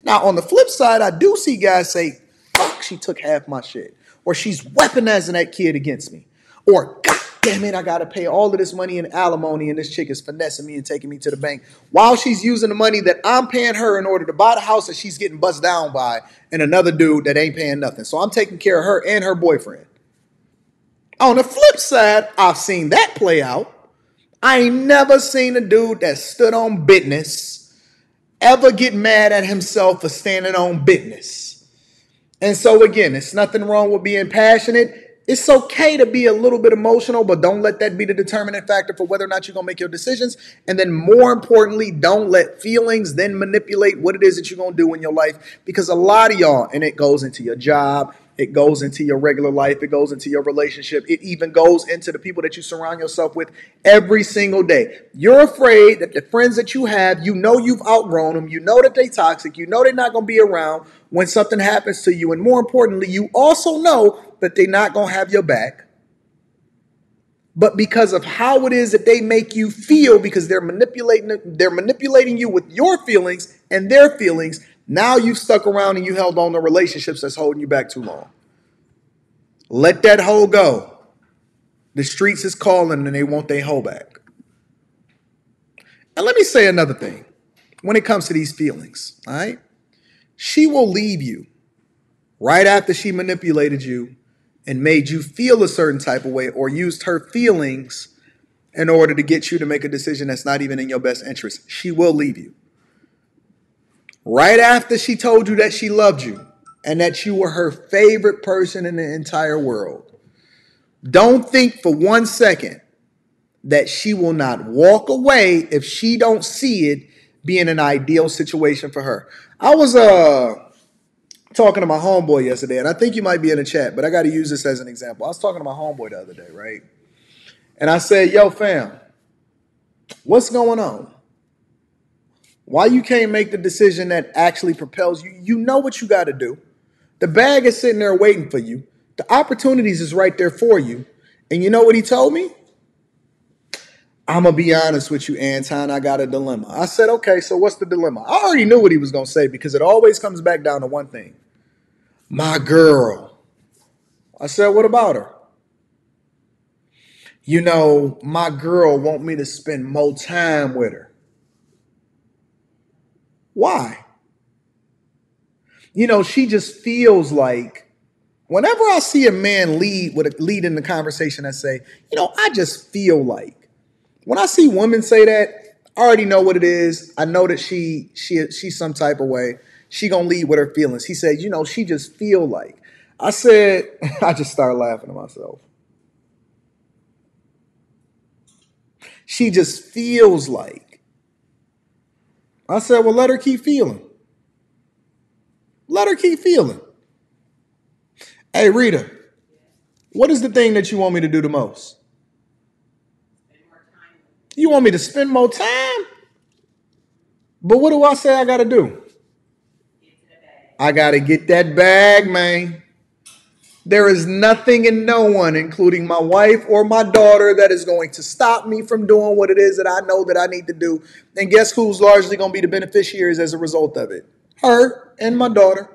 Now, on the flip side, I do see guys say, fuck, she took half my shit. Or she's weaponizing that kid against me. Or, God damn it, I got to pay all of this money in alimony and this chick is finessing me and taking me to the bank while she's using the money that I'm paying her in order to buy the house that she's getting bust down by and another dude that ain't paying nothing. So I'm taking care of her and her boyfriend. On the flip side, I've seen that play out. I ain't never seen a dude that stood on business ever get mad at himself for standing on business. And so again, it's nothing wrong with being passionate. It's okay to be a little bit emotional, but don't let that be the determining factor for whether or not you're going to make your decisions. And then more importantly, don't let feelings then manipulate what it is that you're going to do in your life. Because a lot of y'all, and it goes into your job, it goes into your regular life, it goes into your relationship, it even goes into the people that you surround yourself with every single day. You're afraid that the friends that you have, you know you've outgrown them, you know that they're toxic, you know they're not going to be around when something happens to you, and more importantly, you also know that they're not going to have your back. But because of how it is that they make you feel, because they're manipulating you with your feelings and their feelings, now you've stuck around and you held on to relationships that's holding you back too long. Let that hoe go. The streets is calling and they want their hoe back. And let me say another thing when it comes to these feelings, all right? She will leave you right after she manipulated you and made you feel a certain type of way or used her feelings in order to get you to make a decision that's not even in your best interest. She will leave you. Right after she told you that she loved you and that you were her favorite person in the entire world. Don't think for 1 second that she will not walk away if she don't see it being an ideal situation for her. I was talking to my homeboy yesterday, and I think you might be in the chat, but I got to use this as an example. I was talking to my homeboy the other day, right? And I said, yo, fam, what's going on? Why you can't make the decision that actually propels you? You know what you got to do. The bag is sitting there waiting for you. The opportunities is right there for you. And you know what he told me? I'm going to be honest with you, Anton. I got a dilemma. I said, okay, so what's the dilemma? I already knew what he was going to say because it always comes back down to one thing. My girl. I said, what about her? You know, my girl want me to spend more time with her. Why? You know, she just feels like whenever I see a man lead in the conversation that say, you know, I just feel like. When I see women say that, I already know what it is. I know that she's some type of way. She gonna lead with her feelings. He said, you know, she just feel like. I said, I just started laughing to myself. She just feels like. I said, well, let her keep feeling. Let her keep feeling. Hey, Rita, what is the thing that you want me to do the most? You want me to spend more time? But what do I say I got to do? I got to get that bag, man. There is nothing and no one, including my wife or my daughter, that is going to stop me from doing what it is that I know that I need to do. And guess who's largely going to be the beneficiaries as a result of it? Her and my daughter.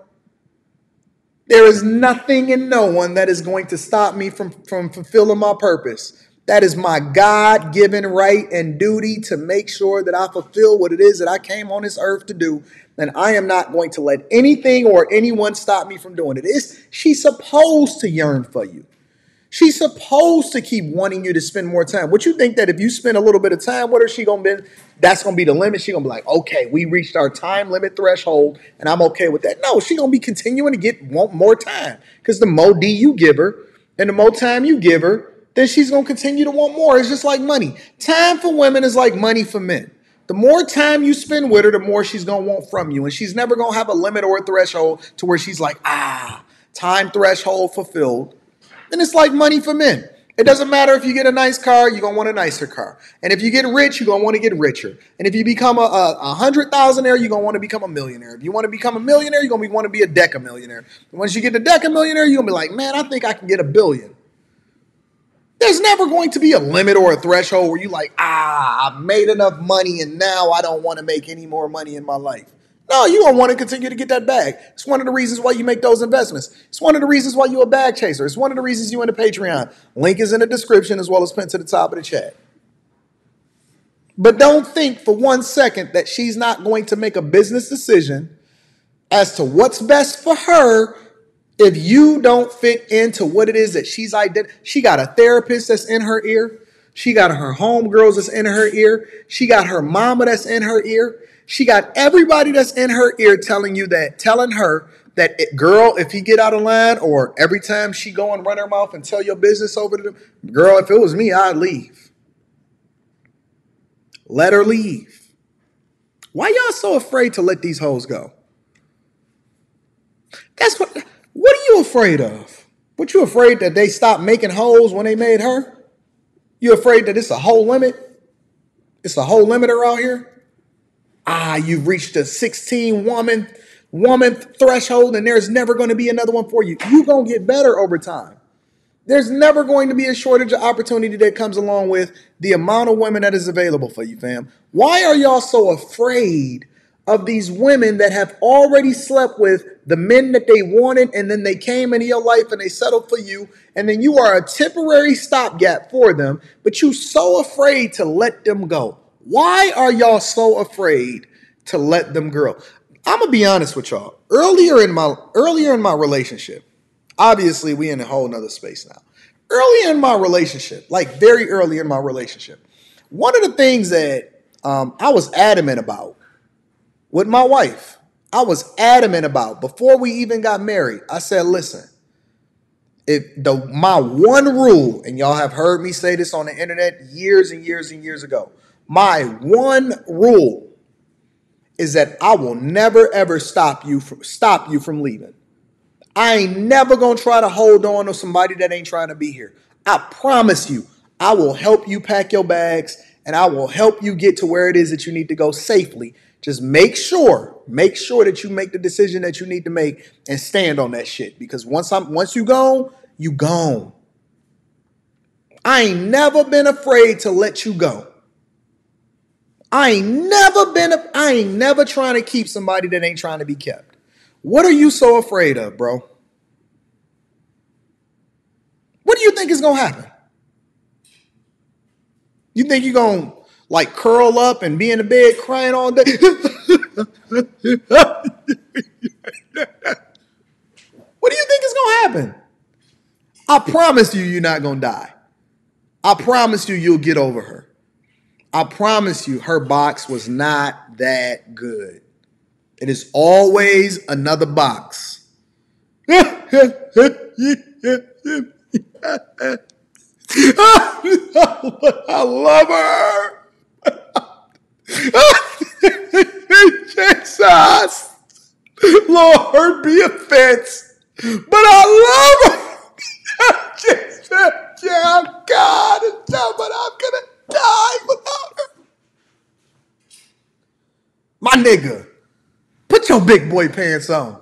There is nothing and no one that is going to stop me from fulfilling my purpose. That is my God-given right and duty to make sure that I fulfill what it is that I came on this earth to do. And I am not going to let anything or anyone stop me from doing it. She's supposed to yearn for you. She's supposed to keep wanting you to spend more time. What you think that if you spend a little bit of time with her, that's going to be the limit? She's going to be like, okay, we reached our time limit threshold and I'm okay with that. No, she's going to be continuing to want more time because the more D you give her and the more time you give her, then she's going to continue to want more. It's just like money. Time for women is like money for men. The more time you spend with her, the more she's going to want from you. And she's never going to have a limit or a threshold to where she's like, time threshold fulfilled. And it's like money for men. It doesn't matter if you get a nice car, you're going to want a nicer car. And if you get rich, you're going to want to get richer. And if you become a 100,000-aire, you're going to want to become a millionaire. If you want to become a millionaire, you're going to want to be a decamillionaire. And once you get the decamillionaire, you're going to be like, man, I think I can get $1 billion. There's never going to be a limit or a threshold where you're like, I've made enough money and now I don't want to make any more money in my life. No, you don't want to continue to get that bag. It's one of the reasons why you make those investments. It's one of the reasons why you're a bag chaser. It's one of the reasons you in the Patreon. Link is in the description as well as pinned to the top of the chat. But don't think for 1 second that she's not going to make a business decision as to what's best for her if you don't fit into what it is that she's She got a therapist that's in her ear. She got her homegirls that's in her ear. She got her mama that's in her ear. She got everybody that's in her ear telling her that, girl, if he get out of line, or every time she go and run her mouth and tell your business over to them, girl, if it was me, I'd leave. Let her leave. Why y'all so afraid to let these hoes go? What are you afraid of? What you afraid that they stopped making hoes when they made her? You afraid that it's a whole limit? It's a whole limiter out here? You've reached a 16 woman threshold and there's never going to be another one for you. You're going to get better over time. There's never going to be a shortage of opportunity that comes along with the amount of women that is available for you, fam. Why are y'all so afraid of these women that have already slept with the men that they wanted, and then they came into your life and they settled for you, and then you are a temporary stopgap for them, but you're so afraid to let them go? Why are y'all so afraid to let them go? I'm gonna be honest with y'all. Earlier in my relationship, obviously we in a whole nother space now. Earlier in my relationship, like very early in my relationship, one of the things that I was adamant about with my wife, before we even got married, I said, listen, my one rule, and y'all have heard me say this on the internet years and years and years ago, my one rule is that I will never ever stop you from leaving. I ain't never gonna try to hold on to somebody that ain't trying to be here. I promise you, I will help you pack your bags and I will help you get to where it is that you need to go safely. Just make sure that you make the decision that you need to make and stand on that shit. Because once you gone, you gone. I ain't never been afraid to let you go. I ain't never trying to keep somebody that ain't trying to be kept. What are you so afraid of, bro? What do you think is going to happen? You think you're going to like curl up and be in the bed crying all day? What do you think is going to happen? I promise you're not going to die. I promise you'll get over her. I promise you her box was not that good. It is always another box. I love her. Jesus. Lord, be offense. But I love her. God, but I'm going to die without her. My nigga, put your big boy pants on.